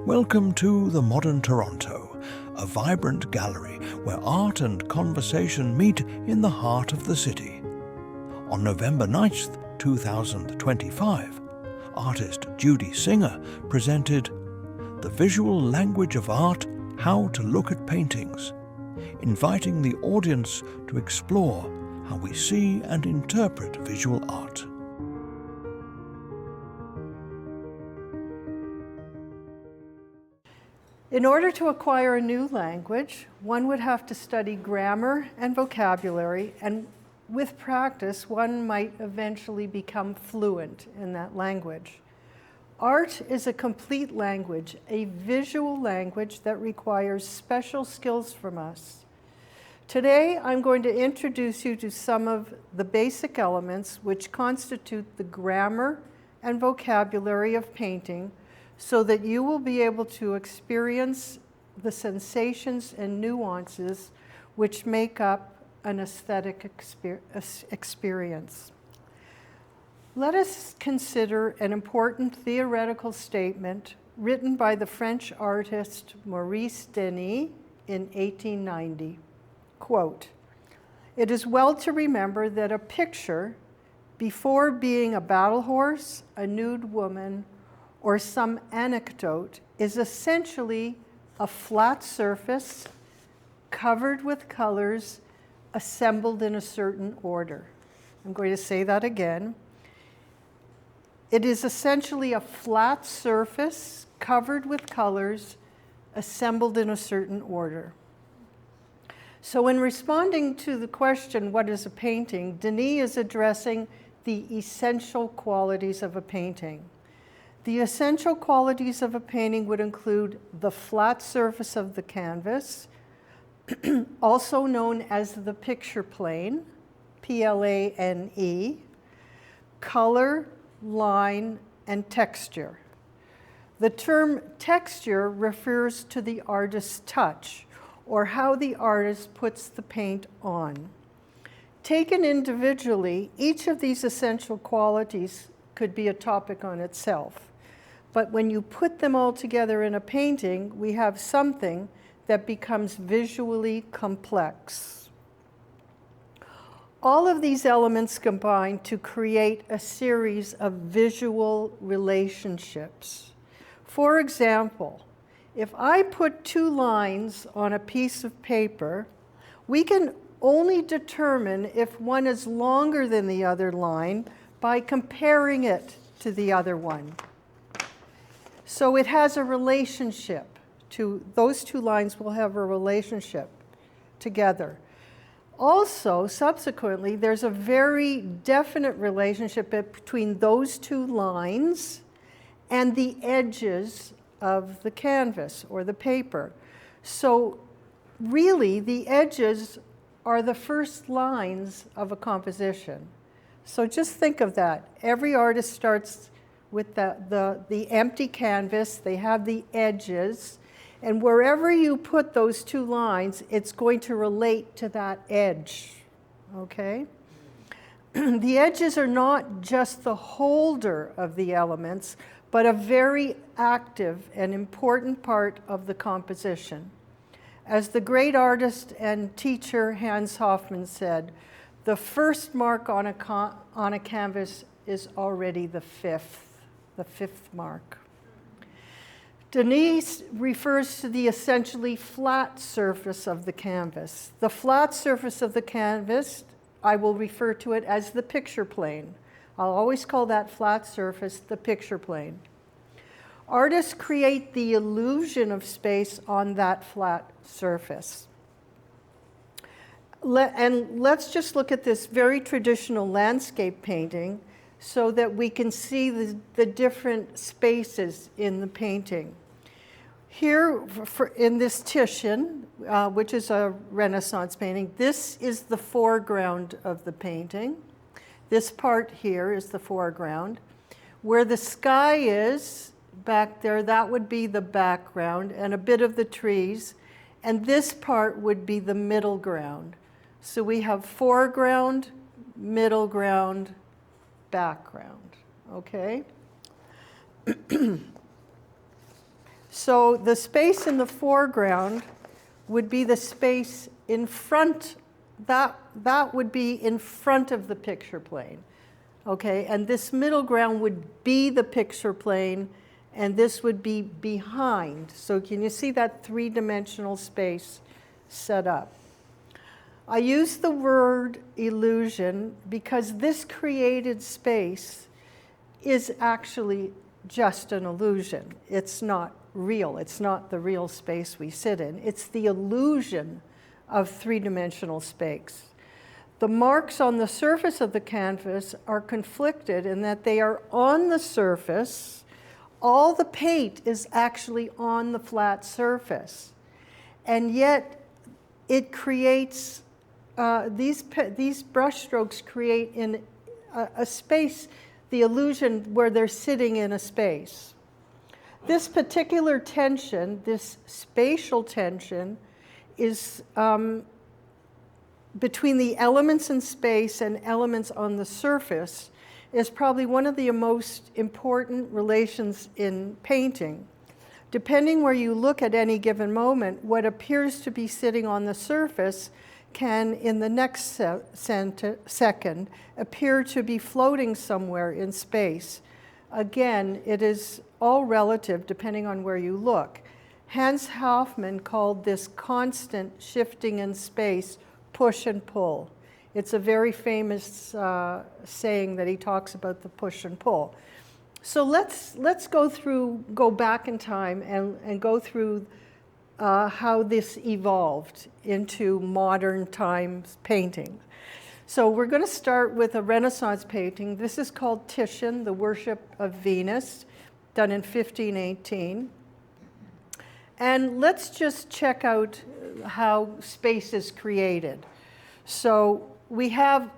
Welcome to the Modern Toronto, a vibrant gallery where art and conversation meet in the heart of the city. On November 9th, 2025, artist Judy Singer presented The Visual Language of Art: How to Look at Paintings, inviting the audience to explore how we see and interpret visual art. In order to acquire a new language, one would have to study grammar and vocabulary, and with practice, one might eventually become fluent in that language. Art is a complete language, a visual language that requires special skills from us. Today, I'm going to introduce you to some of the basic elements which constitute the grammar and vocabulary of painting, so that you will be able to experience the sensations and nuances which make up an aesthetic experience. Let us consider an important theoretical statement written by the French artist Maurice Denis in 1890. Quote, "It is well to remember that a picture, before being a battle horse, a nude woman, or some anecdote, is essentially a flat surface covered with colors assembled in a certain order." I'm going to say that again. It is essentially a flat surface covered with colors assembled in a certain order. So in responding to the question, what is a painting, Denis is addressing the essential qualities of a painting. The essential qualities of a painting would include the flat surface of the canvas, also known as the picture plane, P-L-A-N-E, color, line, and texture. The term texture refers to the artist's touch, or how the artist puts the paint on. Taken individually, each of these essential qualities could be a topic on itself. But when you put them all together in a painting, we have something that becomes visually complex. All of these elements combine to create a series of visual relationships. For example, if I put two lines on a piece of paper, we can only determine if one is longer than the other line by comparing it to the other one. So it has a relationship to, those two lines will have a relationship together. Also, subsequently, there's a very definite relationship between those two lines and the edges of the canvas or the paper. So really, the edges are the first lines of a composition. So just think of that. Every artist starts with the empty canvas, they have the edges, and wherever you put those two lines, it's going to relate to that edge, okay? The edges are not just the holder of the elements, but a very active and important part of the composition. As the great artist and teacher Hans Hofmann said, the first mark on a canvas is already the fifth mark. Denis refers to the essentially flat surface of the canvas. The flat surface of the canvas, I will refer to it as the picture plane. I'll always call that flat surface the picture plane. Artists create the illusion of space on that flat surface. And let's just look at this very traditional landscape painting so that we can see the different spaces in the painting. Here, in this Titian, which is a Renaissance painting, this is the foreground of the painting. This part here is the foreground. Where the sky is, back there, that would be the background, and a bit of the trees. And this part would be the middle ground. So we have foreground, middle ground, background, okay? So the space in the foreground would be the space in front, that would be in front of the picture plane. Okay, and this middle ground would be the picture plane, and this would be behind. So can you see that three-dimensional space set up? I use the word illusion because this created space is actually just an illusion. It's not real. It's not the real space we sit in. It's the illusion of three-dimensional space. The marks on the surface of the canvas are conflicted in that they are on the surface. All the paint is actually on the flat surface. And yet it creates, these brush strokes create in a space, the illusion where they're sitting in a space. This particular tension, this spatial tension, is between the elements in space and elements on the surface, is probably one of the most important relations in painting. Depending where you look at any given moment, what appears to be sitting on the surface can, in the next second, appear to be floating somewhere in space. Again, it is all relative depending on where you look. Hans Hofmann called this constant shifting in space push and pull. It's a very famous saying that he talks about the push and pull. So let's go back in time and go through how this evolved into modern times painting. So we're going to start with a Renaissance painting. This is called Titian, The Worship of Venus, done in 1518. And let's just check out how space is created. So we have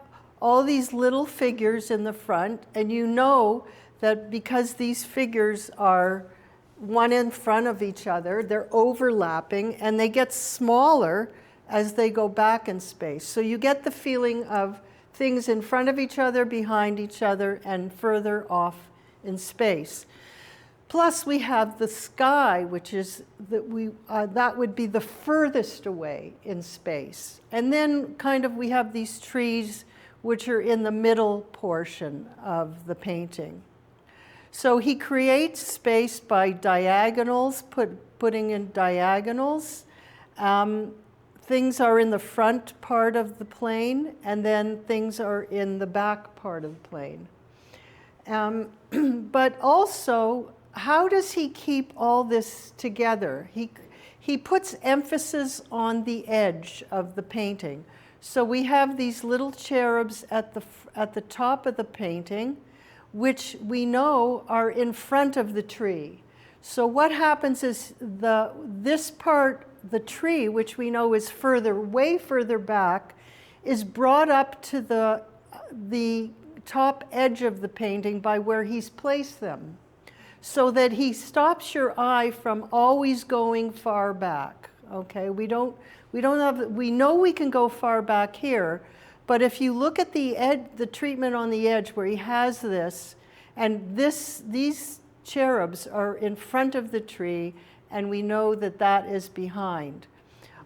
all these little figures in the front, and you know that because these figures are one in front of each other, they're overlapping, and they get smaller as they go back in space. So you get the feeling of things in front of each other, behind each other, and further off in space. Plus, we have the sky, which is that would be the furthest away in space. And then kind of we have these trees, which are in the middle portion of the painting. So he creates space by diagonals, putting in diagonals. Things are in the front part of the plane, and then things are in the back part of the plane. But also, how does he keep all this together? He puts emphasis on the edge of the painting. So we have these little cherubs at the top of the painting, which we know are in front of the tree. So what happens is this part, the tree, which we know is way further back, is brought up to the top edge of the painting by where he's placed them, so that he stops your eye from always going far back. Okay, we know we can go far back here, but if you look at the treatment on the edge where he has this, and these cherubs are in front of the tree, and we know that that is behind.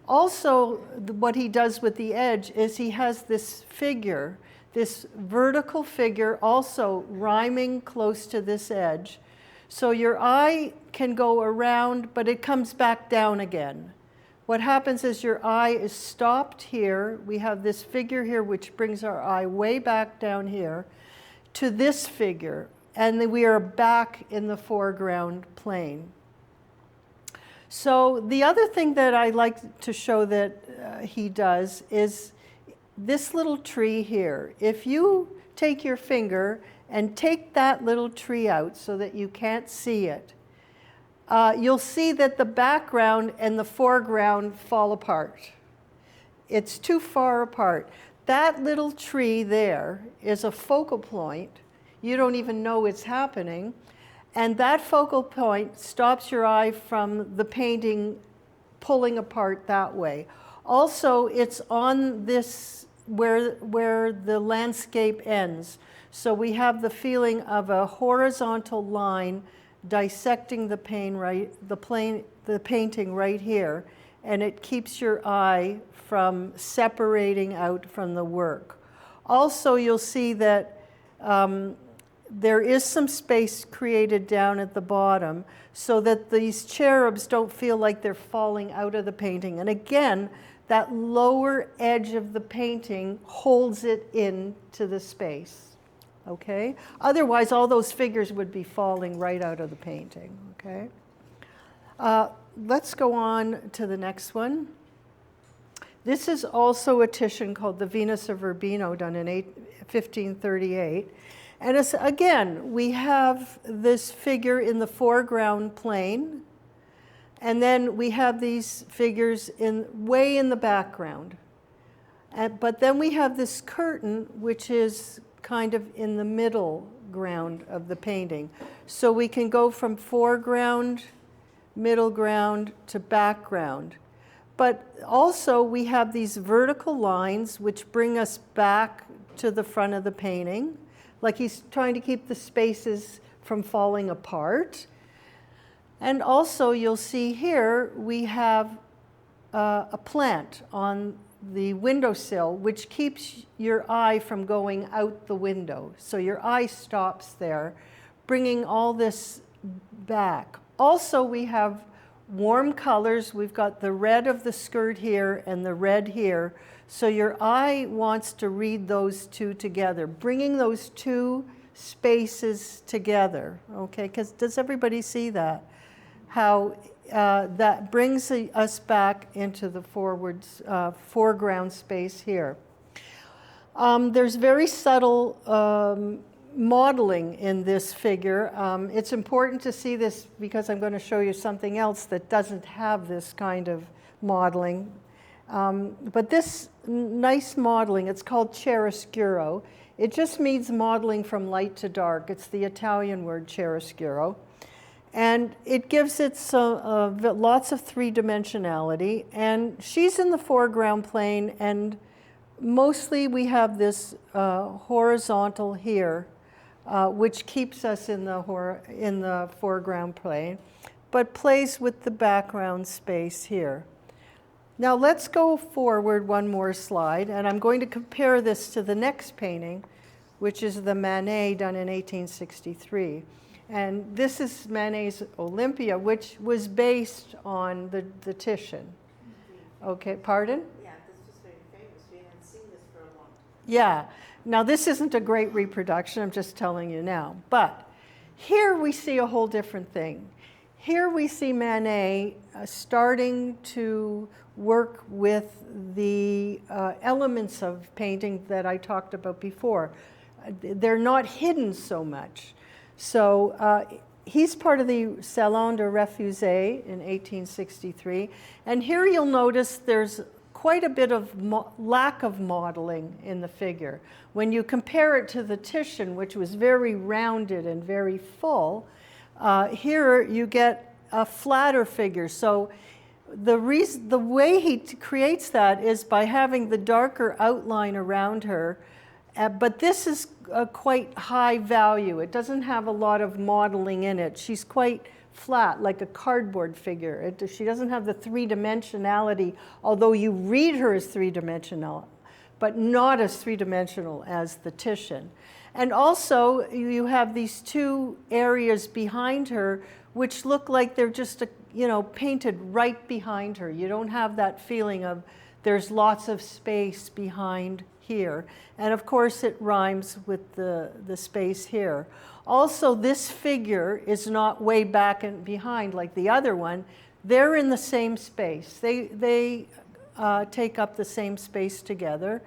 Also, what he does with the edge is he has this figure, this vertical figure, also rhyming close to this edge. So your eye can go around, but it comes back down again. What happens is your eye is stopped here. We have this figure here, which brings our eye way back down here to this figure, and then we are back in the foreground plane. So the other thing that I like to show that he does is this little tree here. If you take your finger and take that little tree out so that you can't see it, you'll see that the background and the foreground fall apart. It's too far apart. That little tree there is a focal point. You don't even know it's happening. And that focal point stops your eye from the painting pulling apart that way. Also, it's on this where the landscape ends. So we have the feeling of a horizontal line dissecting the painting right here, and it keeps your eye from separating out from the work. Also, you'll see that there is some space created down at the bottom so that these cherubs don't feel like they're falling out of the painting. And again, that lower edge of the painting holds it into the space, okay? Otherwise, all those figures would be falling right out of the painting, okay? Let's go on to the next one. This is also a Titian called the Venus of Urbino, done in 1538. And again, we have this figure in the foreground plane, and then we have these figures way in the background. But then we have this curtain, which is kind of in the middle ground of the painting. So we can go from foreground, middle ground, to background. But also we have these vertical lines which bring us back to the front of the painting. Like he's trying to keep the spaces from falling apart. And also you'll see here we have a plant on the windowsill which keeps your eye from going out the window. So your eye stops there, bringing all this back. Also we have warm colors. We've got the red of the skirt here and the red here. So your eye wants to read those two together, bringing those two spaces together, okay? Because does everybody see that? How that brings us back into the foreground space here. There's very subtle modeling in this figure. It's important to see this because I'm going to show you something else that doesn't have this kind of modeling. But this nice modeling, it's called chiaroscuro. It just means modeling from light to dark. It's the Italian word chiaroscuro. And it gives it lots of three-dimensionality. And she's in the foreground plane, and mostly we have this horizontal here, which keeps us in the foreground plane, but plays with the background space here. Now let's go forward one more slide, and I'm going to compare this to the next painting, which is the Manet done in 1863. And this is Manet's Olympia, which was based on the Titian. Okay, pardon? Yeah, this was very famous. We hadn't seen this for a long time. Yeah. Now this isn't a great reproduction, I'm just telling you now. But here we see a whole different thing. Here we see Manet starting to work with the elements of painting that I talked about before. They're not hidden so much. So he's part of the Salon de Refusé in 1863. And here you'll notice there's quite a bit of lack of modeling in the figure. When you compare it to the Titian, which was very rounded and very full, here you get a flatter figure. So the way he creates that is by having the darker outline around her. But this is quite high value. It doesn't have a lot of modeling in it. She's quite flat, like a cardboard figure. She doesn't have the three-dimensionality, although you read her as three-dimensional, but not as three-dimensional as the Titian. And also, you have these two areas behind her which look like they're just, painted right behind her. You don't have that feeling of there's lots of space behind here. And of course it rhymes with the space here. Also, this figure is not way back and behind like the other one. They're in the same space. They take up the same space together.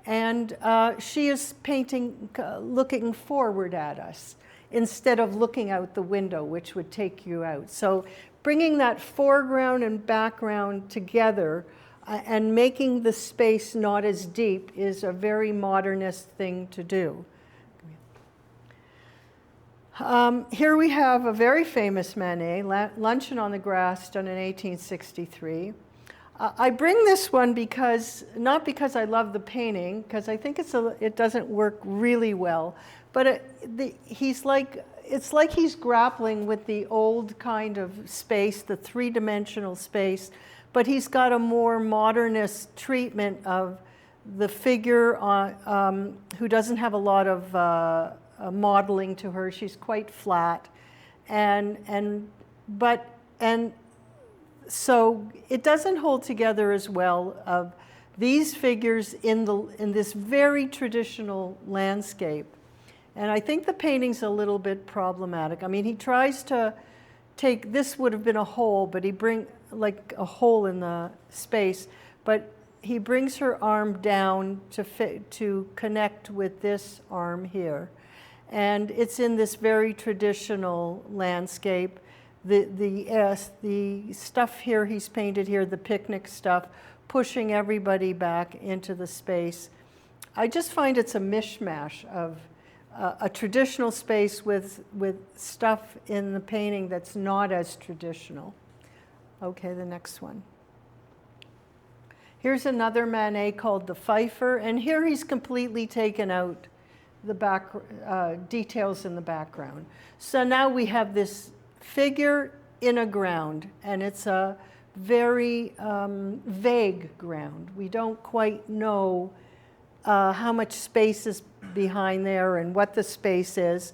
And she is painting, looking forward at us instead of looking out the window, which would take you out. So bringing that foreground and background together and making the space not as deep is a very modernist thing to do. Here we have a very famous Manet, Luncheon on the Grass, done in 1863. I bring this one not because I love the painting, because I think it doesn't work really well, but he's like it's like he's grappling with the old kind of space, the three-dimensional space, but he's got a more modernist treatment of the figure who doesn't have a lot of modeling to her. She's quite flat, and so it doesn't hold together as well of these figures in this very traditional landscape. And I think the painting's a little bit problematic. I mean, he tries to take, this would have been a hole, but he like a hole in the space, but he brings her arm down to connect with this arm here. And it's in this very traditional landscape. The stuff here he's painted here, the picnic stuff, pushing everybody back into the space. I just find it's a mishmash of a traditional space with stuff in the painting that's not as traditional. Okay, the next one. Here's another Manet called The Fifer, and here he's completely taken out the details in the background. So now we have this figure in a ground, and it's a very vague ground. We don't quite know how much space is behind there and what the space is,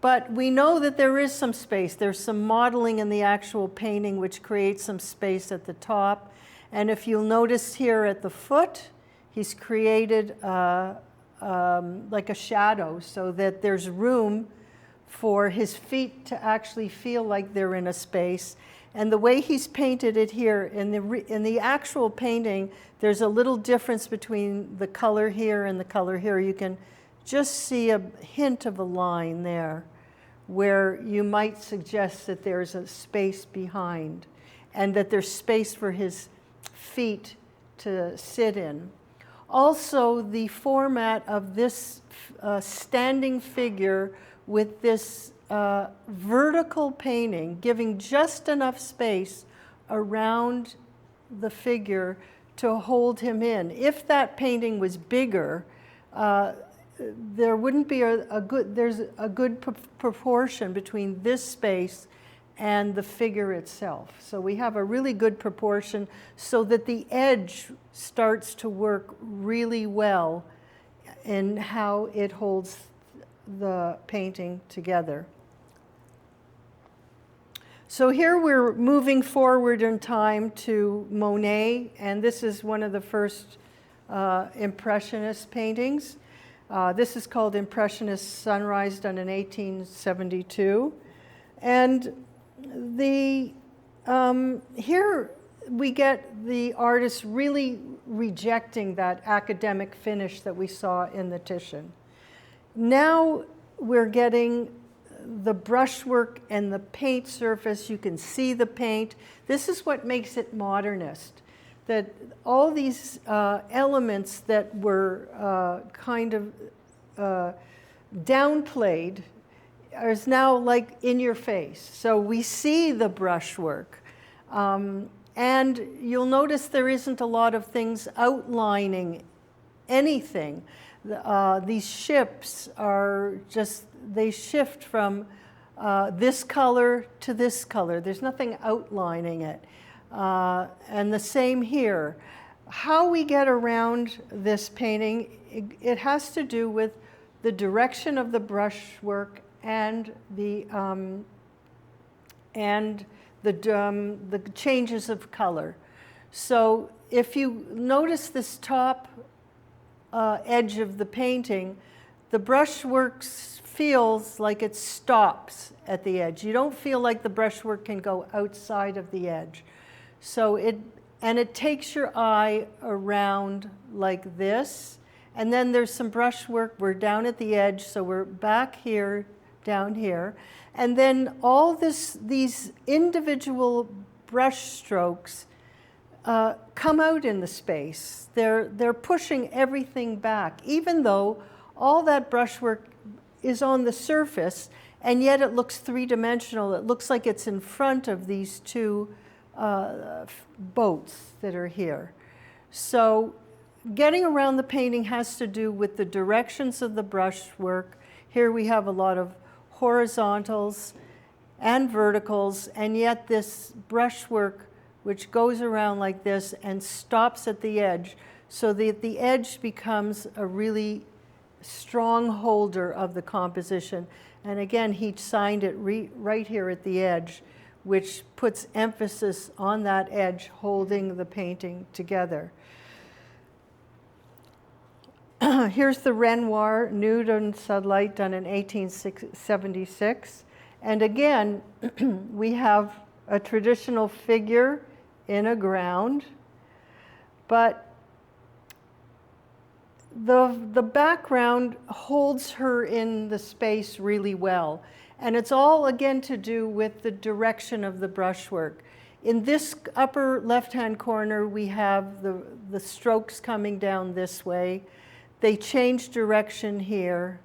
but we know that there is some space. There's some modeling in the actual painting which creates some space at the top. And if you'll notice here at the foot, he's created like a shadow so that there's room for his feet to actually feel like they're in a space. And the way he's painted it here, in the actual painting, there's a little difference between the color here and the color here. You can just see a hint of a line there where you might suggest that there's a space behind and that there's space for his feet to sit in. Also, the format of this standing figure with this vertical painting, giving just enough space around the figure to hold him in. If that painting was bigger, there wouldn't be there's a good proportion between this space and the figure itself. So we have a really good proportion so that the edge starts to work really well in how it holds the painting together. So here we're moving forward in time to Monet, and this is one of the first Impressionist paintings. This is called Impressionist Sunrise, done in 1872. And here we get the artist really rejecting that academic finish that we saw in the Titian. Now we're getting the brushwork and the paint surface. You can see the paint. This is what makes it modernist, that all these elements that were kind of downplayed is now like in your face. So we see the brushwork. And you'll notice there isn't a lot of things outlining anything. These ships are just, they shift from this color to this color. There's nothing outlining it. And the same here. How we get around this painting, it has to do with the direction of the brushwork and the changes of color. So if you notice this top edge of the painting, the brushwork feels like it stops at the edge. You don't feel like the brushwork can go outside of the edge. So it takes your eye around like this, and then there's some brushwork. We're down at the edge, so we're back here, down here, and then all these individual brush strokes come out in the space. They're pushing everything back, even though all that brushwork is on the surface, and yet it looks three-dimensional. It looks like it's in front of these two boats that are here. So getting around the painting has to do with the directions of the brushwork. Here we have a lot of horizontals and verticals, and yet this brushwork which goes around like this and stops at the edge, so that the edge becomes a really strong holder of the composition. And again, he signed it right here at the edge, which puts emphasis on that edge holding the painting together. Here's the Renoir nude and sunlight done in 1876. And again, we have a traditional figure in a ground, but the background holds her in the space really well. And it's all, again, to do with the direction of the brushwork. In this upper left-hand corner, we have the strokes coming down this way. They change direction here.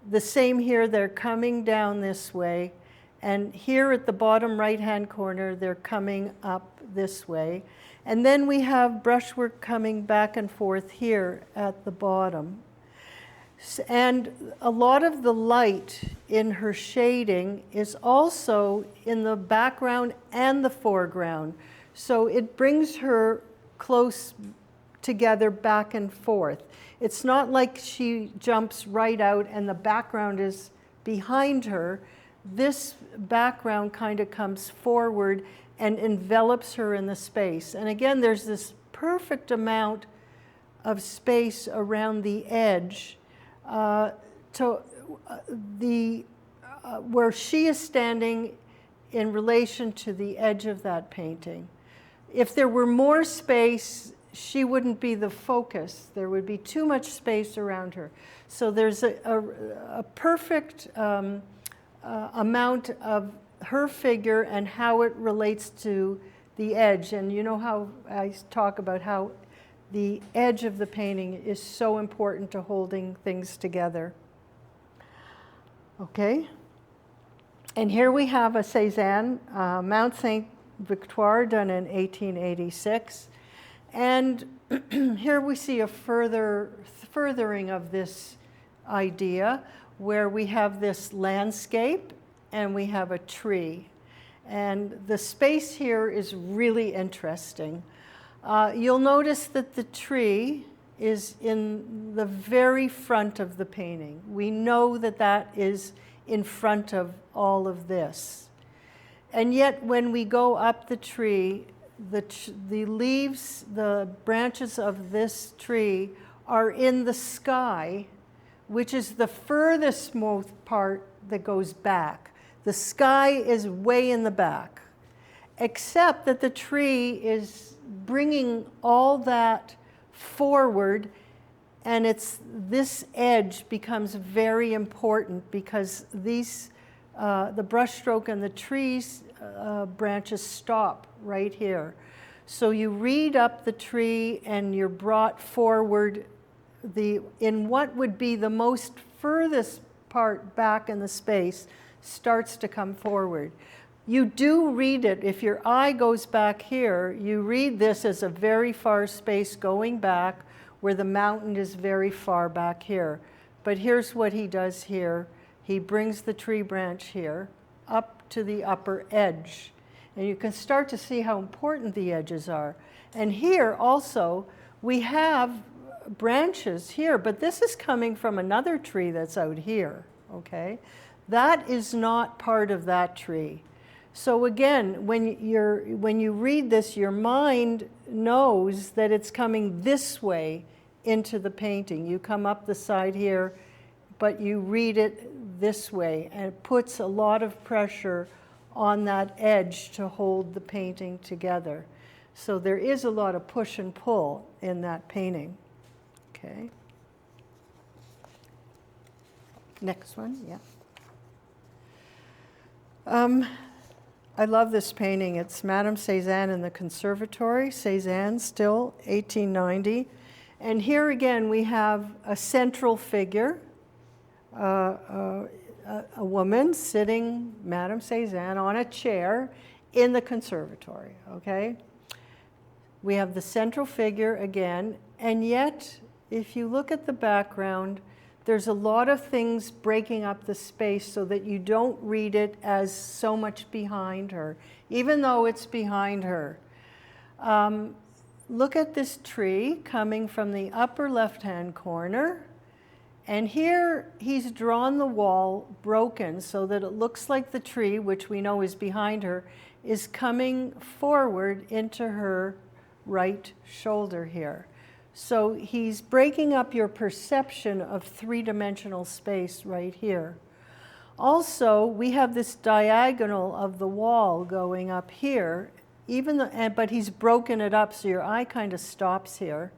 The same here, they're coming down this way. And here at the bottom right-hand corner, they're coming up this way. And then we have brushwork coming back and forth here at the bottom. And a lot of the light in her shading is also in the background and the foreground. So it brings her close together back and forth. It's not like she jumps right out and the background is behind her. This background kind of comes forward and envelops her in the space. And again, there's this perfect amount of space around the edge where she is standing in relation to the edge of that painting. If there were more space, she wouldn't be the focus. There would be too much space around her. So there's a perfect amount of her figure and how it relates to the edge. And you know how I talk about how the edge of the painting is so important to holding things together. Okay. And here we have a Cézanne, Mount Saint Victoire, done in 1886. And here we see a furthering of this idea, where we have this landscape and we have a tree. And the space here is really interesting. You'll notice that the tree is in the very front of the painting. We know that that is in front of all of this. And yet when we go up the tree, the leaves, the branches of this tree are in the sky, which is the furthest most part that goes back. The sky is way in the back, except that the tree is bringing all that forward, and this edge becomes very important because these, the brushstroke and the trees branches stop right here. So you read up the tree and you're brought forward in what would be the most furthest part back in the space starts to come forward. You do read it, if your eye goes back here, you read this as a very far space going back where the mountain is very far back here. But here's what he does here. He brings the tree branch here up to the upper edge. And you can start to see how important the edges are. And here also, we have branches here, but this is coming from another tree that's out here, okay? That is not part of that tree. So again, when you read this, your mind knows that it's coming this way into the painting. You come up the side here, but you read it this way, and it puts a lot of pressure on that edge to hold the painting together. So there is a lot of push and pull in that painting. Okay. Next one, yeah. I love this painting. It's Madame Cézanne in the Conservatory. Cézanne, still 1890. And here again we have a central figure, a woman sitting, Madame Cézanne, on a chair in the conservatory, okay? We have the central figure again, and yet if you look at the background, there's a lot of things breaking up the space so that you don't read it as so much behind her, even though it's behind her. Look at this tree coming from the upper left-hand corner. And here he's drawn the wall broken so that it looks like the tree, which we know is behind her, is coming forward into her right shoulder here. So he's breaking up your perception of three-dimensional space right here. Also, we have this diagonal of the wall going up here, but he's broken it up so your eye kind of stops here.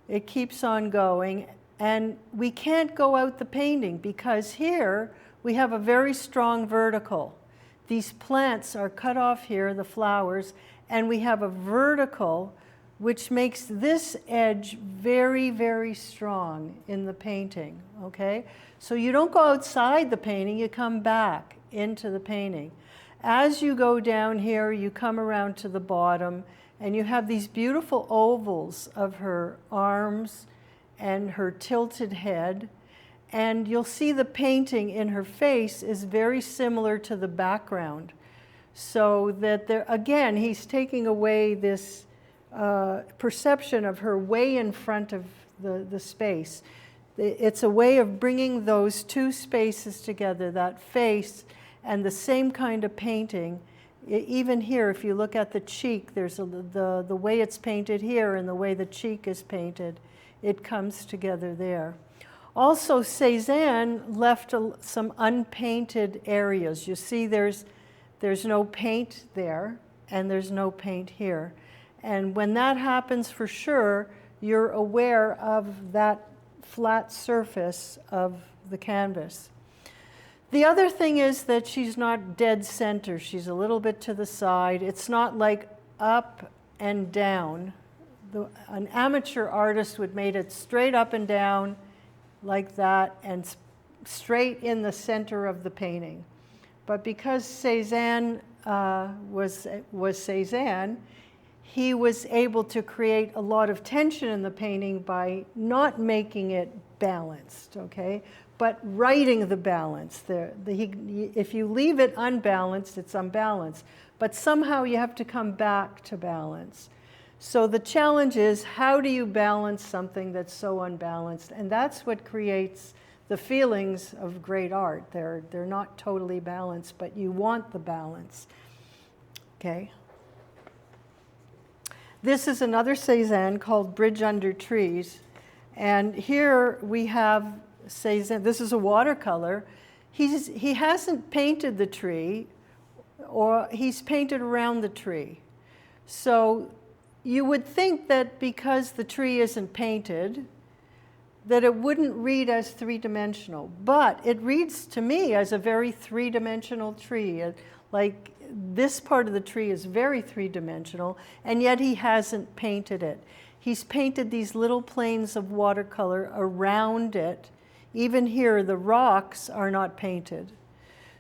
It keeps on going. And we can't go out the painting because here we have a very strong vertical. These plants are cut off here, the flowers, and we have a vertical which makes this edge very, very strong in the painting, okay? So you don't go outside the painting, you come back into the painting. As you go down here, you come around to the bottom, and you have these beautiful ovals of her arms and her tilted head, and you'll see the painting in her face is very similar to the background. So that there, again, he's taking away this perception of her way in front of the space. It's a way of bringing those two spaces together, that face and the same kind of painting. Even here, if you look at the cheek, there's the way it's painted here and the way the cheek is painted. It comes together there. Also, Cézanne left some unpainted areas. You see there's no paint there, and there's no paint here. And when that happens, for sure, you're aware of that flat surface of the canvas. The other thing is that she's not dead center. She's a little bit to the side. It's not like up and down. An amateur artist would make it straight up and down like that and straight in the center of the painting. But because Cézanne was Cézanne, he was able to create a lot of tension in the painting by not making it balanced, okay? But writing the balance. If you leave it unbalanced, it's unbalanced. But somehow you have to come back to balance. So the challenge is, how do you balance something that's so unbalanced? And that's what creates the feelings of great art. They're not totally balanced, but you want the balance. Okay. This is another Cézanne called Bridge Under Trees. And here we have Cézanne. This is a watercolor. He hasn't painted the tree, or he's painted around the tree. So you would think that because the tree isn't painted, that it wouldn't read as three-dimensional. But it reads to me as a very three-dimensional tree. Like this part of the tree is very three-dimensional, and yet he hasn't painted it. He's painted these little planes of watercolor around it. Even here, the rocks are not painted.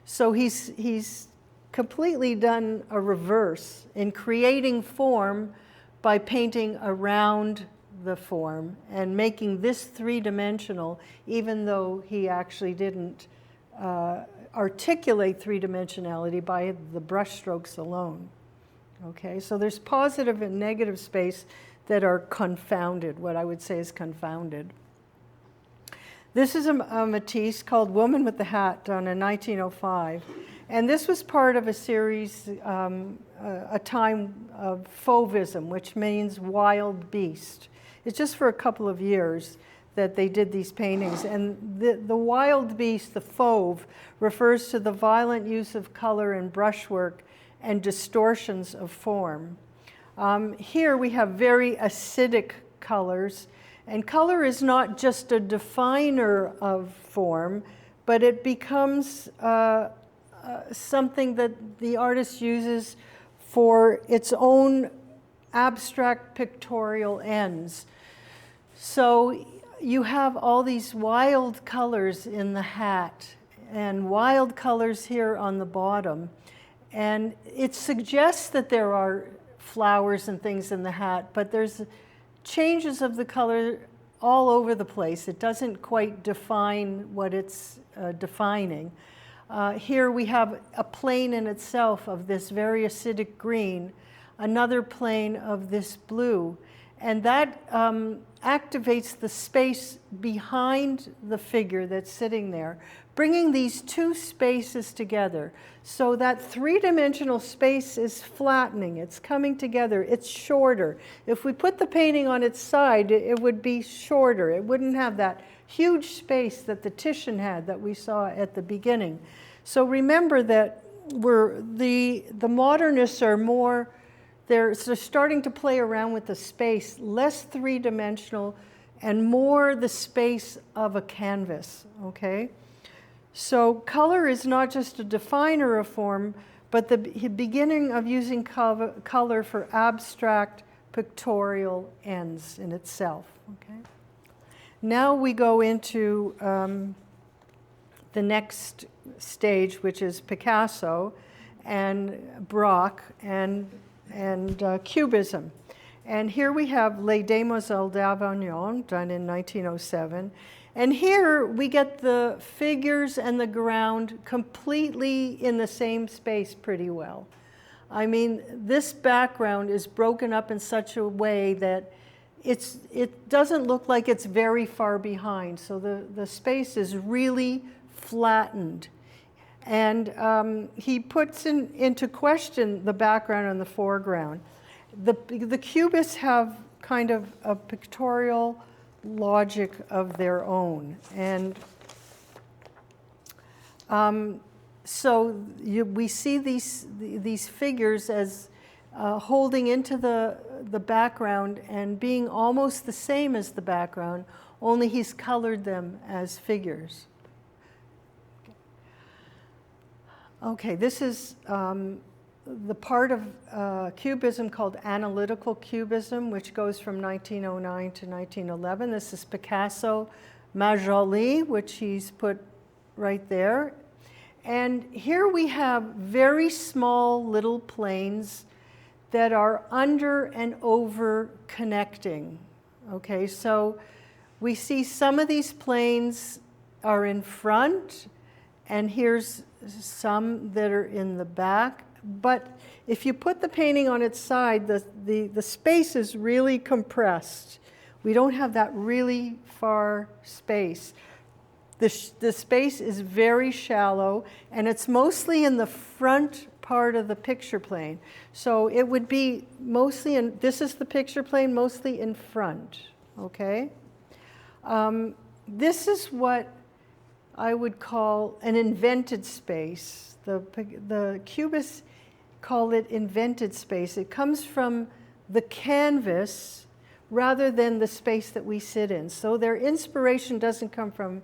So he's completely done a reverse in creating form by painting around the form and making this three-dimensional, even though he actually didn't articulate three-dimensionality by the brush strokes alone. Okay, so there's positive and negative space that are confounded, what I would say is confounded. This is a Matisse called Woman with the Hat, done in 1905. And this was part of a series, a time of fauvism, which means wild beast. It's just for a couple of years that they did these paintings. And the wild beast, the fauve, refers to the violent use of color and brushwork and distortions of form. Here we have very acidic colors. And color is not just a definer of form, but it becomes something that the artist uses for its own abstract pictorial ends. So you have all these wild colors in the hat and wild colors here on the bottom. And it suggests that there are flowers and things in the hat, but there's changes of the color all over the place. It doesn't quite define what it's defining. Here we have a plane in itself of this very acidic green, another plane of this blue, and that activates the space behind the figure that's sitting there, bringing these two spaces together. So that three-dimensional space is flattening, it's coming together, it's shorter. If we put the painting on its side, it would be shorter. It wouldn't have that huge space that the Titian had that we saw at the beginning. So remember that the modernists are more, they're starting to play around with the space, less three-dimensional and more the space of a canvas, okay? So color is not just a definer of form, but the beginning of using color for abstract pictorial ends in itself, okay? Now we go into the next stage, which is Picasso and Braque and Cubism. And here we have Les Demoiselles d'Avignon, done in 1907. And here we get the figures and the ground completely in the same space pretty well. I mean, this background is broken up in such a way that it doesn't look like it's very far behind. So the space is really flattened. And he puts into question the background and the foreground. The Cubists have kind of a pictorial logic of their own. And so we see these figures as holding into the background and being almost the same as the background, only he's colored them as figures. Okay, this is the part of Cubism called analytical Cubism, which goes from 1909 to 1911. This is Picasso, Majoli, which he's put right there. And here we have very small little planes that are under and over connecting. Okay, so we see some of these planes are in front, and here's some that are in the back. But if you put the painting on its side, the space is really compressed. We don't have that really far space. The space is very shallow, and it's mostly in the front part of the picture plane. So it would be mostly in, this is the picture plane, mostly in front, okay? This is what I would call an invented space. The Cubists call it invented space. It comes from the canvas rather than the space that we sit in. So their inspiration doesn't come from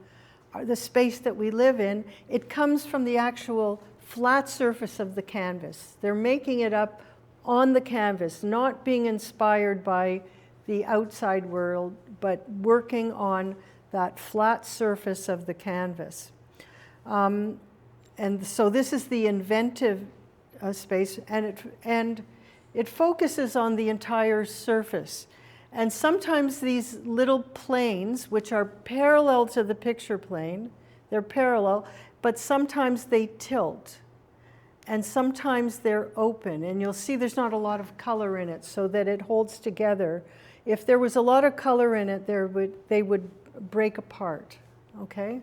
the space that we live in. It comes from the actual flat surface of the canvas. They're making it up on the canvas, not being inspired by the outside world, but working on that flat surface of the canvas. And so this is the inventive space, and it focuses on the entire surface. And sometimes these little planes, which are parallel to the picture plane, they're parallel, but sometimes they tilt. And sometimes they're open. And you'll see there's not a lot of color in it so that it holds together. If there was a lot of color in it, they would break apart, okay?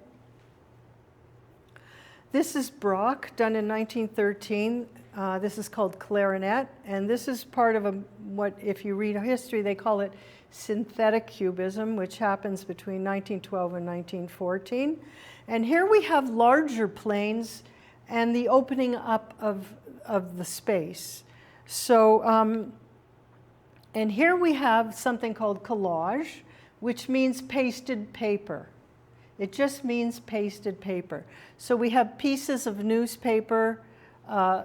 This is Braque, done in 1913. This is called Clarinet, and this is part of what, if you read history, they call it synthetic cubism, which happens between 1912 and 1914. And here we have larger planes and the opening up of the space. So, and here we have something called collage, which means pasted paper. It just means pasted paper. So we have pieces of newspaper,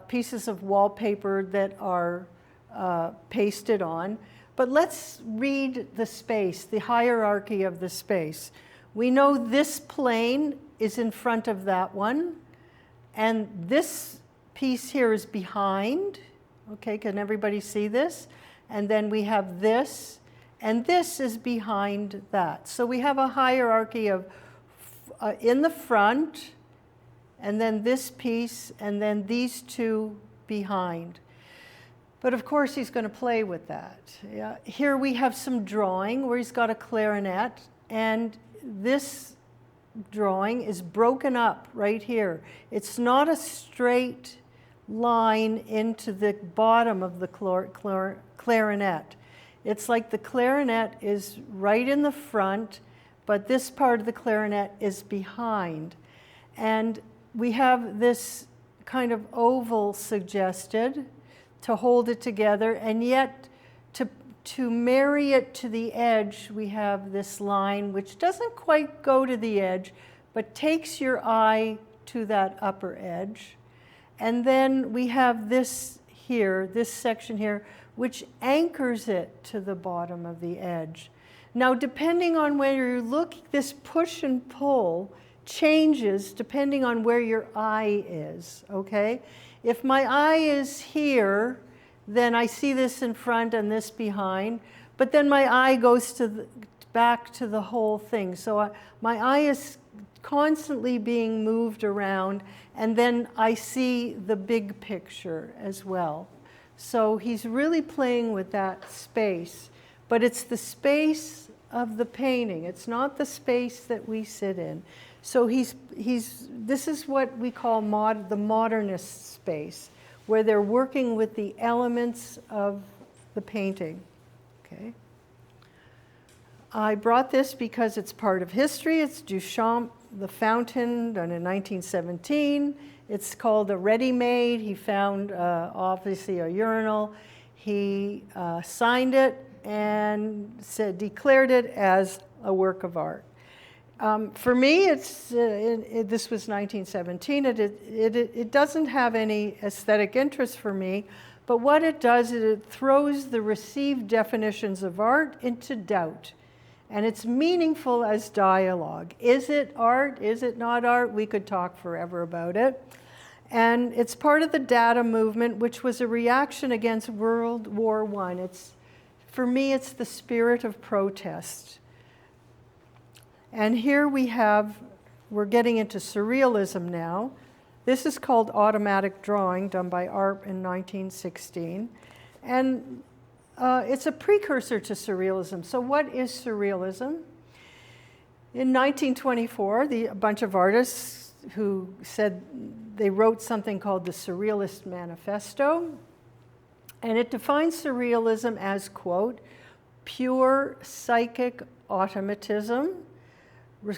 pieces of wallpaper that are pasted on. But let's read the space, the hierarchy of the space. We know this plane is in front of that one, and this piece here is behind. Okay, can everybody see this? And then we have this, And this is behind that. So we have a hierarchy of in the front, and then this piece, and then these two behind. But of course he's going to play with that. Yeah. Here we have some drawing where he's got a clarinet, and this drawing is broken up right here. It's not a straight line into the bottom of the clarinet. It's like the clarinet is right in the front, but this part of the clarinet is behind. And we have this kind of oval suggested to hold it together, and yet to marry it to the edge, we have this line which doesn't quite go to the edge, but takes your eye to that upper edge. And then we have this here, this section here, which anchors it to the bottom of the edge. Now, depending on where you look, this push and pull changes depending on where your eye is, okay? If my eye is here, then I see this in front and this behind, but then my eye goes back to the whole thing. So my eye is constantly being moved around, and then I see the big picture as well. So he's really playing with that space, but it's the space of the painting. It's not the space that we sit in. So this is what we call the modernist space, where they're working with the elements of the painting. Okay. I brought this because it's part of history. It's Duchamp, The Fountain, done in 1917. It's called a ready-made. He found, obviously, a urinal. He signed it and declared it as a work of art. For me, this was 1917. It doesn't have any aesthetic interest for me, but what it does is it throws the received definitions of art into doubt. And it's meaningful as dialogue. Is it art? Is it not art? We could talk forever about it. And it's part of the Dada movement, which was a reaction against World War I. For me, it's the spirit of protest. And here we're getting into surrealism now. This is called automatic drawing, done by Arp in 1916. And it's a precursor to surrealism. So what is surrealism? In 1924, a bunch of artists who said they wrote something called the Surrealist Manifesto. And it defines surrealism as, quote, pure psychic automatism,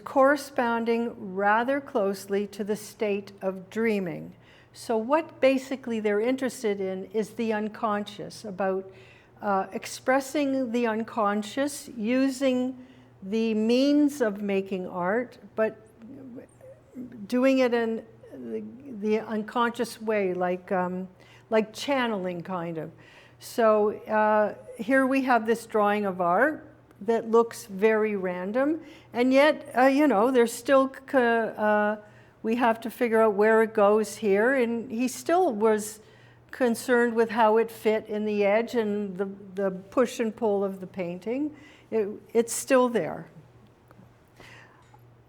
corresponding rather closely to the state of dreaming. So what basically they're interested in is the unconscious, about expressing the unconscious using the means of making art, but doing it in the unconscious way, like channeling kind of. So here we have this drawing of art that looks very random, and yet, there's still, we have to figure out where it goes here, and he still was concerned with how it fit in the edge and the push and pull of the painting. It's still there.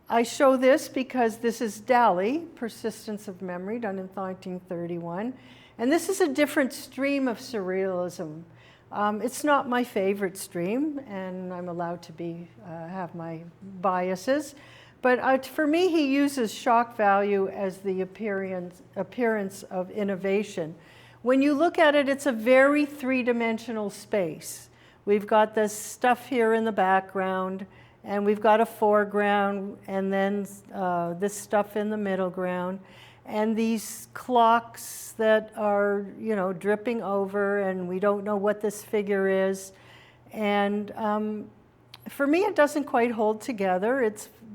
I show this because this is Dali, Persistence of Memory, done in 1931, and this is a different stream of surrealism. It's not my favorite stream, and I'm allowed to have my biases. But for me, he uses shock value as the appearance of innovation. When you look at it, it's a very three-dimensional space. We've got this stuff here in the background, and we've got a foreground, and then this stuff in the middle ground. And these clocks that are, dripping over, and we don't know what this figure is. And for me, it doesn't quite hold together.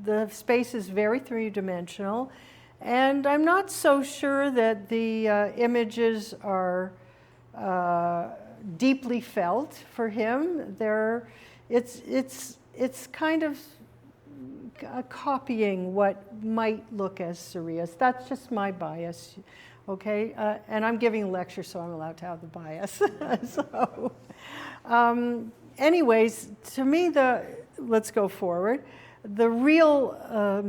The space is very three-dimensional, and I'm not so sure that the images are deeply felt for him. It's kind of copying what might look as surrealist. That's just my bias, okay? And I'm giving a lecture, so I'm allowed to have the bias. anyways, to me, let's go forward. The real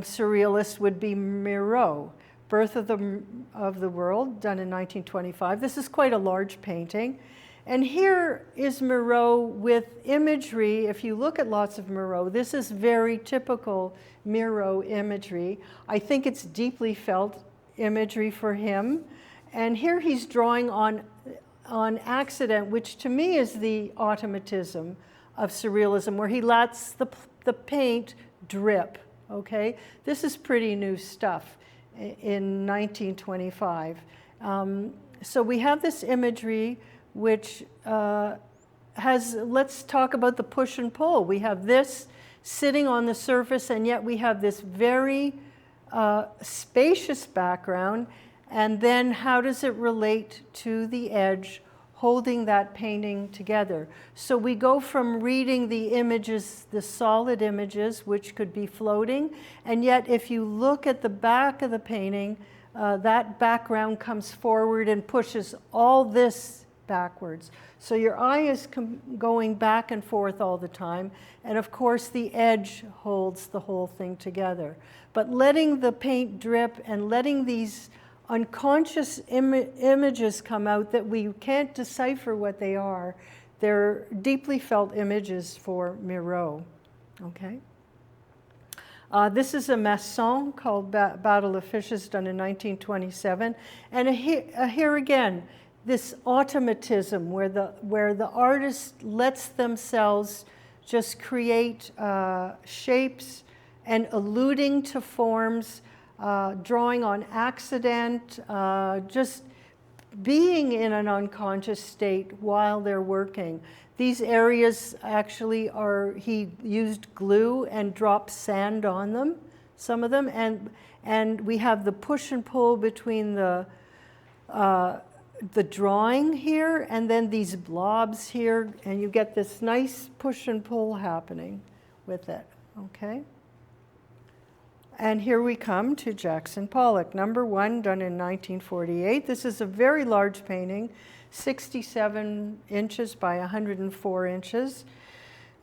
surrealist would be Miro, Birth of the World, done in 1925. This is quite a large painting. And here is Miro with imagery. If you look at lots of Miro, this is very typical Miro imagery. I think it's deeply felt imagery for him. And here he's drawing on accident, which to me is the automatism of surrealism, where he lets the paint drip, okay? This is pretty new stuff in 1925. So we have this imagery which let's talk about the push and pull. We have this sitting on the surface, and yet we have this very spacious background. And then how does it relate to the edge holding that painting together? So we go from reading the images, the solid images, which could be floating, and yet if you look at the back of the painting, that background comes forward and pushes all this backwards. So your eye is going back and forth all the time, and of course the edge holds the whole thing together. But letting the paint drip and letting these unconscious images come out that we can't decipher what they are, they're deeply felt images for Miro. Okay. This is a Masson called Battle of Fishes, done in 1927. And here again, this automatism where the artist lets themselves just create shapes and alluding to forms, drawing on accident, just being in an unconscious state while they're working. These areas actually he used glue and dropped sand on them, some of them, and we have the push and pull between the drawing here and then these blobs here, and you get this nice push and pull happening with it, okay? And here we come to Jackson Pollock, number 1, done in 1948. This is a very large painting, 67 inches by 104 inches.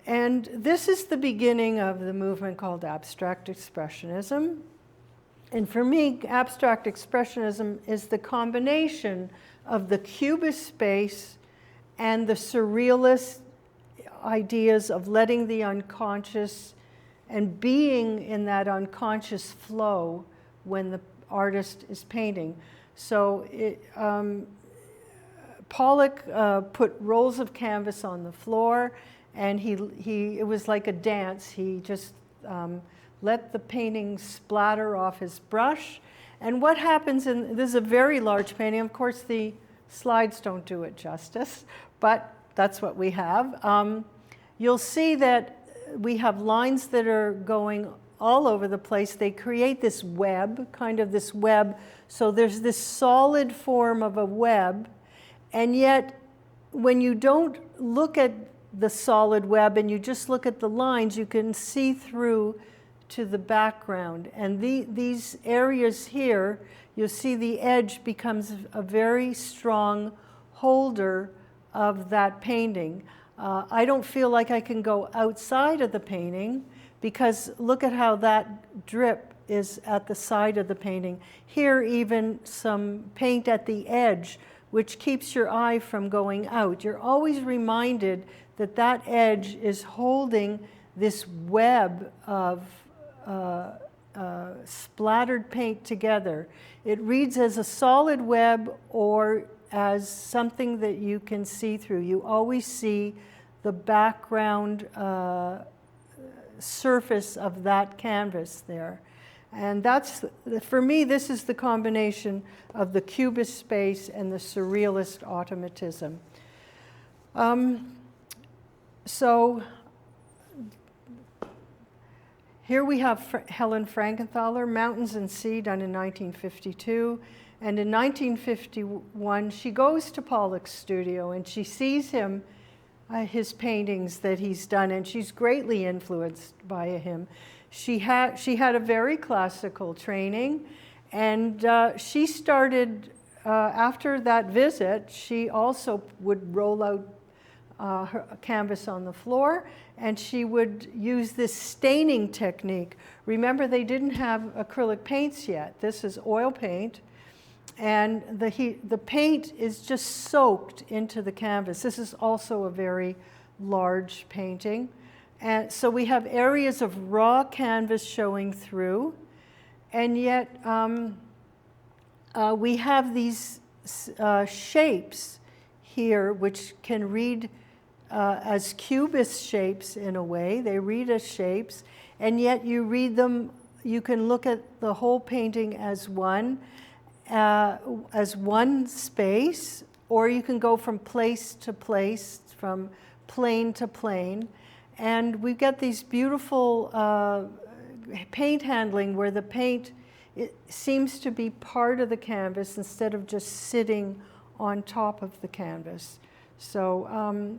And this is the beginning of the movement called abstract expressionism. And for me, abstract expressionism is the combination of the cubist space and the surrealist ideas of letting the unconscious and being in that unconscious flow when the artist is painting. So Pollock put rolls of canvas on the floor, and it was like a dance. He just let the painting splatter off his brush. And what happens this is a very large painting. Of course, the slides don't do it justice, but that's what we have. You'll see that we have lines that are going all over the place. They create this web, kind of this web. So there's this solid form of a web, and yet when you don't look at the solid web and you just look at the lines, you can see through to the background. And these areas here, you'll see the edge becomes a very strong holder of that painting. I don't feel like I can go outside of the painting because look at how that drip is at the side of the painting. Here, even some paint at the edge, which keeps your eye from going out. You're always reminded that that edge is holding this web of splattered paint together. It reads as a solid web or as something that you can see through. You always see the background surface of that canvas there. And that's, for me, this is the combination of the cubist space and the surrealist automatism. So here we have Helen Frankenthaler, Mountains and Sea, done in 1952. And in 1951, she goes to Pollock's studio and she sees him, his paintings that he's done, and she's greatly influenced by him. She had a very classical training, and she started, after that visit, she also would roll out her canvas on the floor, and she would use this staining technique. Remember, they didn't have acrylic paints yet. This is oil paint, and the paint is just soaked into the canvas. This is also a very large painting. And so we have areas of raw canvas showing through, and yet we have these shapes here which can read as cubist shapes in a way. They read as shapes, and yet you read them, you can look at the whole painting as one space, or you can go from place to place, from plane to plane. And we've got these beautiful paint handling where the paint, it seems to be part of the canvas instead of just sitting on top of the canvas. So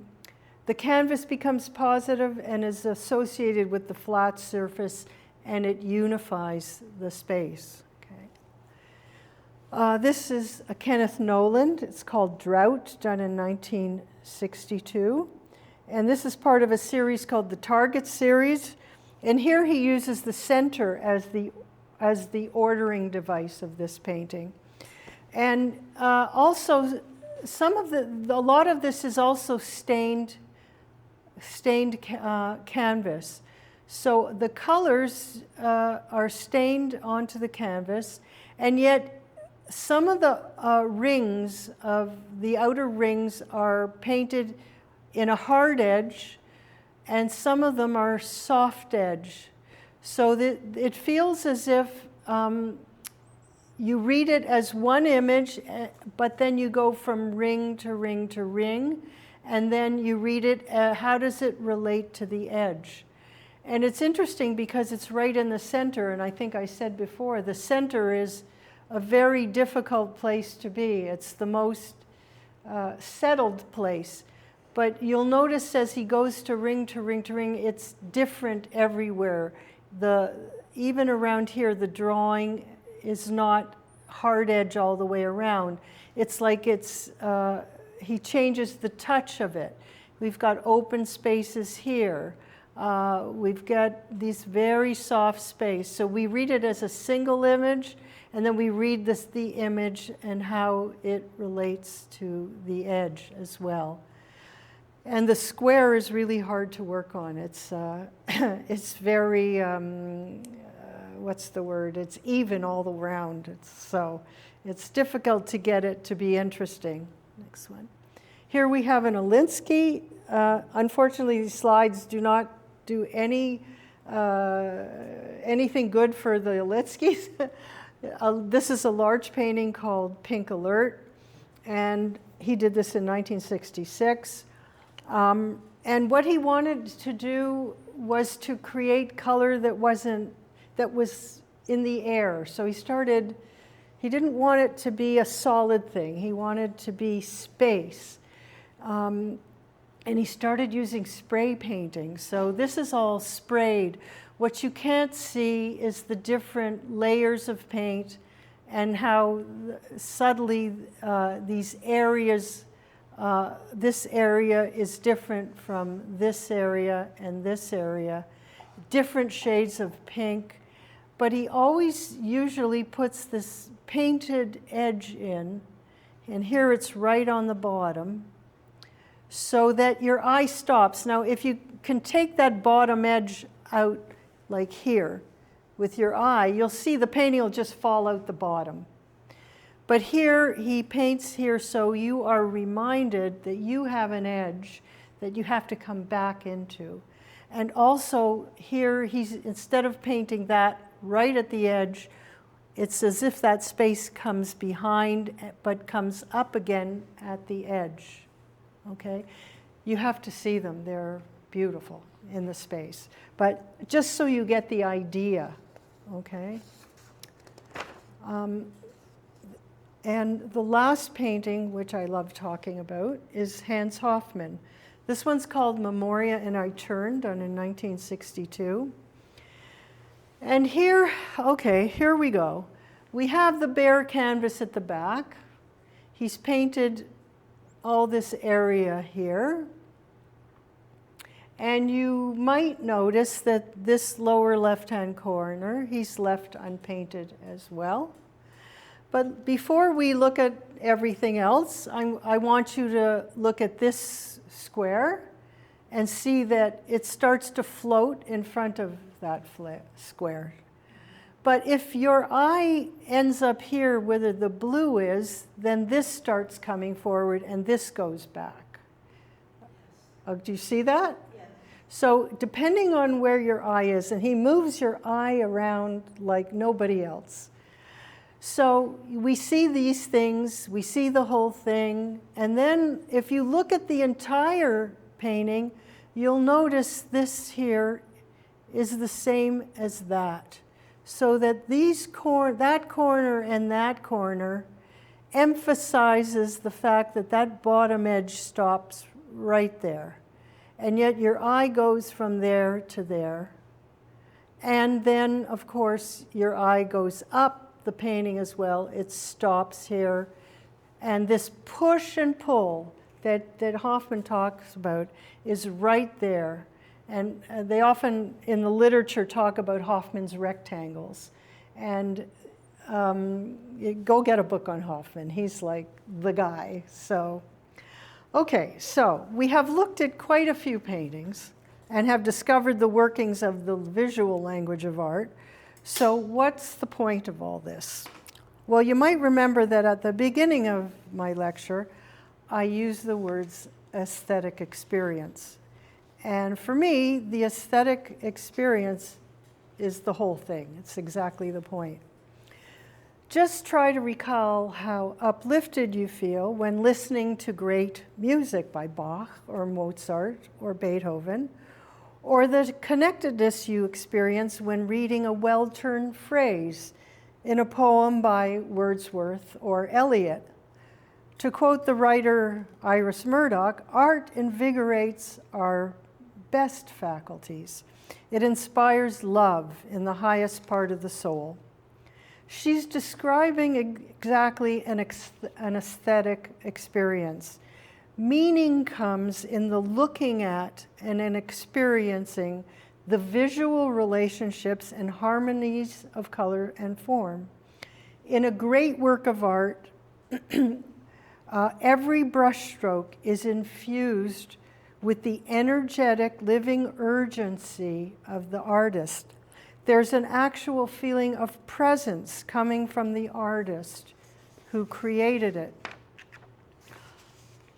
the canvas becomes positive and is associated with the flat surface, and it unifies the space. Okay. This is a Kenneth Noland. It's called Drought, done in 1962. And this is part of a series called the Target series. And here he uses the center as the ordering device of this painting. And also, a lot of this is also stained canvas. So the colors are stained onto the canvas, and yet some of the rings of the outer rings are painted in a hard edge, and some of them are soft edge. So that it feels as if you read it as one image, but then you go from ring to ring to ring, and then you read it, how does it relate to the edge? And it's interesting because it's right in the center, and I think I said before, the center is a very difficult place to be. It's the most settled place. But you'll notice as he goes to ring to ring to ring, it's different everywhere. Even around here, the drawing is not hard edge all the way around. It's like he changes the touch of it. We've got open spaces here. We've got these very soft space. So we read it as a single image, and then we read the image and how it relates to the edge as well. And the square is really hard to work on. It's very, what's the word? It's even all around. So it's difficult to get it to be interesting. Next one. Here we have an Alinsky. Unfortunately, these slides do not do anything good for the Alinskys. This is a large painting called Pink Alert, and he did this in 1966. And what he wanted to do was to create color that was in the air. So he didn't want it to be a solid thing. He wanted to be space. And he started using spray painting. So this is all sprayed. What you can't see is the different layers of paint and how subtly these areas, this area is different from this area and this area, different shades of pink. But he always usually puts this painted edge in, and here it's right on the bottom, so that your eye stops. Now, if you can take that bottom edge out, like here, with your eye, you'll see the painting will just fall out the bottom. But here, he paints here so you are reminded that you have an edge that you have to come back into. And also here, instead of painting that right at the edge, it's as if that space comes behind but comes up again at the edge. Okay? You have to see them. They're beautiful in the space. But just so you get the idea, okay? And the last painting, which I love talking about, is Hans Hofmann. This one's called Memoria and I Turned, done in 1962. And here we go. We have the bare canvas at the back. He's painted all this area here. And you might notice that this lower left-hand corner, he's left unpainted as well. But before we look at everything else, I want you to look at this square and see that it starts to float in front of that square. But if your eye ends up here where the blue is, then this starts coming forward and this goes back. Do you see that? Yes. So depending on where your eye is, and he moves your eye around like nobody else. So we see these things, we see the whole thing, and then if you look at the entire painting, you'll notice this here is the same as that. So that that corner and that corner emphasizes the fact that that bottom edge stops right there. And yet your eye goes from there to there. And then, of course, your eye goes up the painting as well. It stops here. And this push and pull that Hoffman talks about is right there. And they often, in the literature, talk about Hoffman's rectangles. And go get a book on Hoffman. He's like the guy. So, okay, so we have looked at quite a few paintings and have discovered the workings of the visual language of art. So what's the point of all this? Well, you might remember that at the beginning of my lecture, I used the words aesthetic experience. And for me, the aesthetic experience is the whole thing. It's exactly the point. Just try to recall how uplifted you feel when listening to great music by Bach or Mozart or Beethoven, or the connectedness you experience when reading a well-turned phrase in a poem by Wordsworth or Eliot. To quote the writer Iris Murdoch, art invigorates our best faculties. It inspires love in the highest part of the soul. She's describing exactly an aesthetic experience. Meaning comes in the looking at and in experiencing the visual relationships and harmonies of color and form. In a great work of art, every brushstroke is infused with the energetic living urgency of the artist. There's an actual feeling of presence coming from the artist who created it.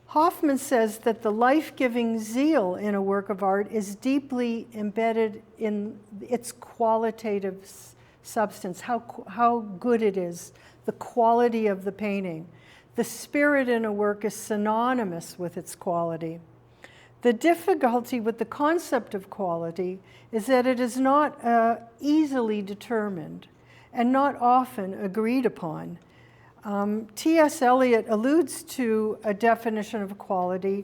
Hoffman says that the life-giving zeal in a work of art is deeply embedded in its qualitative substance, how good it is, the quality of the painting. The spirit in a work is synonymous with its quality. The difficulty with the concept of quality is that it is not easily determined and not often agreed upon. T.S. Eliot alludes to a definition of quality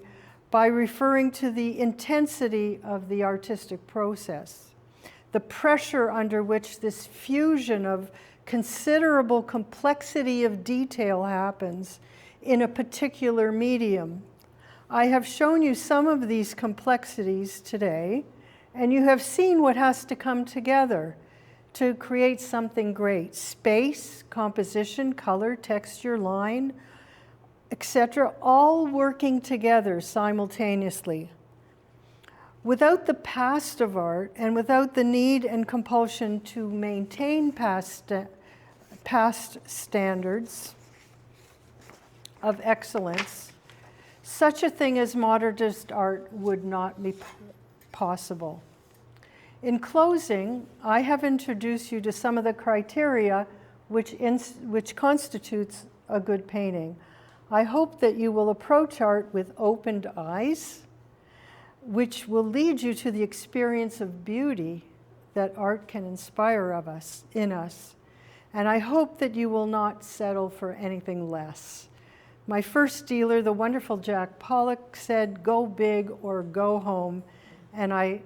by referring to the intensity of the artistic process, the pressure under which this fusion of considerable complexity of detail happens in a particular medium. I have shown you some of these complexities today, and you have seen what has to come together to create something great. Space, composition, color, texture, line, etc., all working together simultaneously. Without the past of art and without the need and compulsion to maintain past standards of excellence, such a thing as modernist art would not be possible. In closing, I have introduced you to some of the criteria which constitutes a good painting. I hope that you will approach art with opened eyes, which will lead you to the experience of beauty that art can inspire in us. And I hope that you will not settle for anything less. My first dealer, the wonderful Jack Pollock, said, "Go big or go home," and I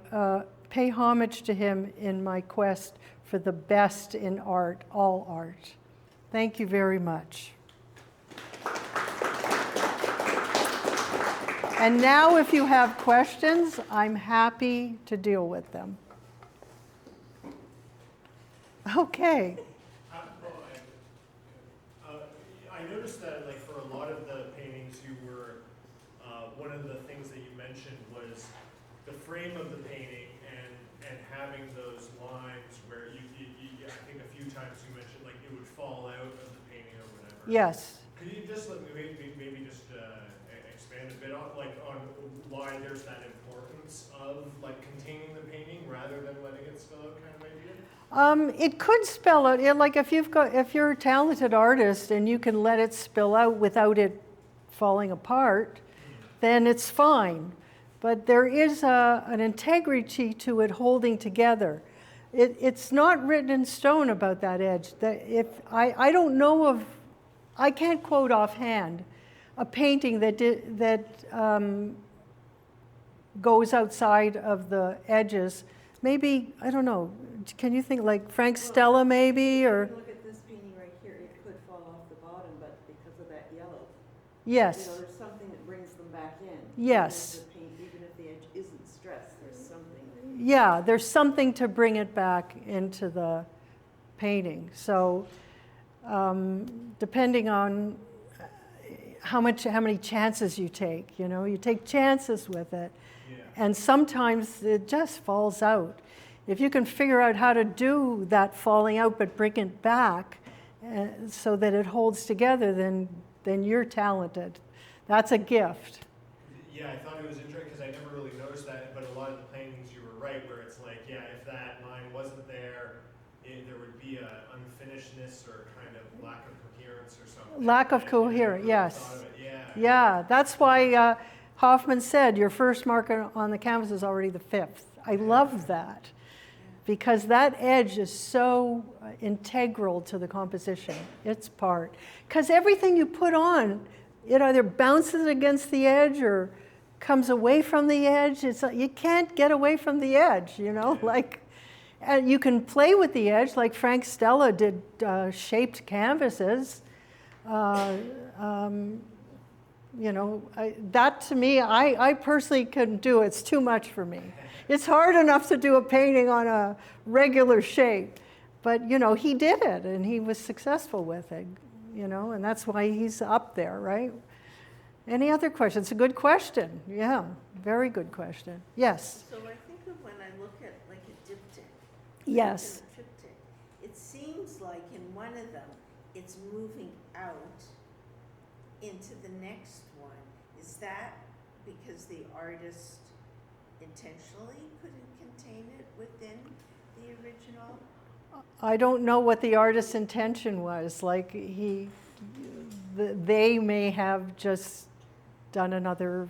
pay homage to him in my quest for the best in art, all art. Thank you very much. And now if you have questions, I'm happy to deal with them. Okay. I noticed that, like, for a lot of the paintings, you were one of the things that you mentioned was the frame of the painting and having those lines where you I think a few times you mentioned like it would fall out of the painting or whatever. Yes. Could you just maybe just expand a bit on why there's that importance of like containing the painting rather than letting it spill out, kind of idea? It could spill out. Like if you're a talented artist and you can let it spill out without it falling apart, then it's fine. But there is an integrity to it holding together. It's not written in stone about that edge. I don't know of, I can't quote offhand a painting that goes outside of the edges. Maybe, I don't know, can you think like Frank Stella maybe, or? Look at this painting right here, it could fall off the bottom, but because of that yellow. Yes. You know, there's something that brings them back in. Yes. The paint, even if the edge isn't stressed, there's something. Yeah, there's something to bring it back into the painting. So depending on how many chances you take, you take chances with it. Yeah. And sometimes it just falls out. If you can figure out how to do that falling out but bring it back so that it holds together, then you're talented. That's a gift. Yeah, I thought it was interesting because I never really noticed that, but a lot of the paintings you were right where it's like, yeah, if that line wasn't there, there would be an unfinishedness or kind of lack of coherence or something. Lack of coherence, yes. Yeah, that's why Hoffman said your first mark on the canvas is already the fifth. I love that because that edge is so integral to the composition, its part. Because everything you put on, it either bounces against the edge or comes away from the edge. You can't get away from the edge, like, and you can play with the edge like Frank Stella did shaped canvases. That to me, I personally couldn't do it. It's too much for me. It's hard enough to do a painting on a regular shape, but he did it and he was successful with it, and that's why he's up there, right? Any other questions? It's a good question. Yeah, very good question. Yes. So I think of when I look at like a diptych. Yes. A triptych, it seems like in one of them, it's moving out into the next one. Is that because the artist intentionally couldn't contain it within the original? I don't know what the artist's intention was. Like they may have just done another,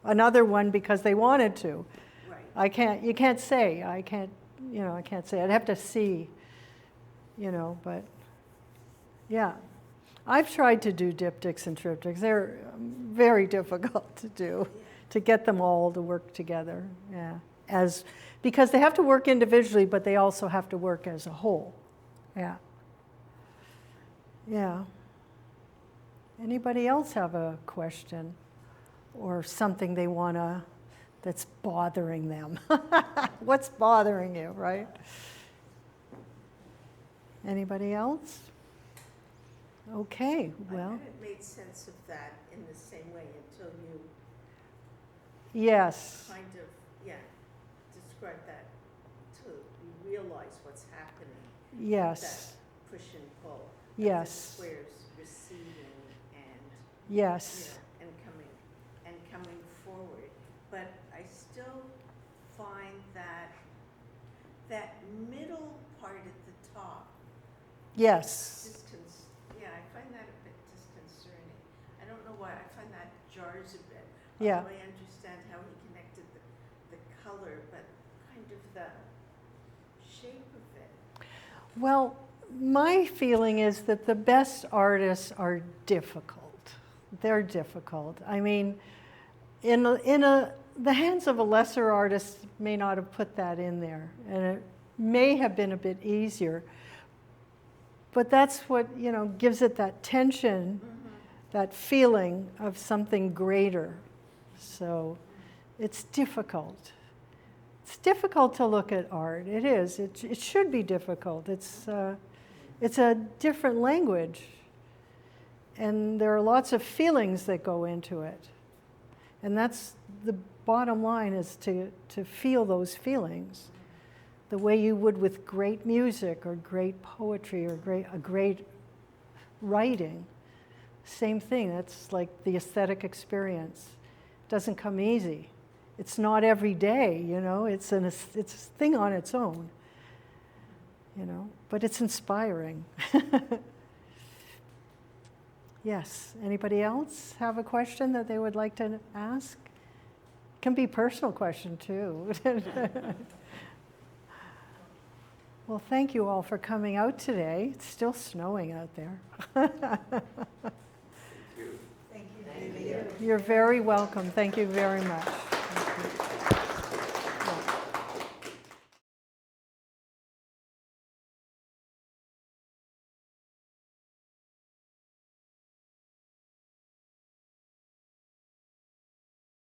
another one because they wanted to. Right. You can't say. I can't say. I'd have to see, but yeah. I've tried to do diptychs and triptychs. They're very difficult to do, to get them all to work together. Yeah, because they have to work individually, but they also have to work as a whole. Yeah. Yeah. Anybody else have a question or something they that's bothering them? What's bothering you, right? Anybody else? Okay, well. I haven't made sense of that in the same way until you Yes. kind of, describe that till you realize what's happening. Yes. That push and pull. Yes. The squares receding and, Yes. and coming forward. But I still find that middle part at the top, Yes. I find that a bit disconcerting. I don't know why, I find that jars a bit. Yeah. Although I understand how he connected the color, but kind of the shape of it. Well, my feeling is that the best artists are difficult. They're difficult. I mean, the hands of a lesser artist may not have put that in there, and it may have been a bit easier. But that's what, gives it that tension, that feeling of something greater. So it's difficult. It's difficult to look at art. It is. It should be difficult. It's a different language. And there are lots of feelings that go into it. And that's the bottom line, is to feel those feelings the way you would with great music or great poetry or a great writing. Same thing. That's like the aesthetic experience. It doesn't come easy. It's not every day, you know. It's a thing on its own, you know. But it's inspiring. Yes. Anybody else have a question that they would like to ask? It can be a personal question too. Well, thank you all for coming out today. It's still snowing out there. Thank you. You're very welcome. Thank you very much. Thank you.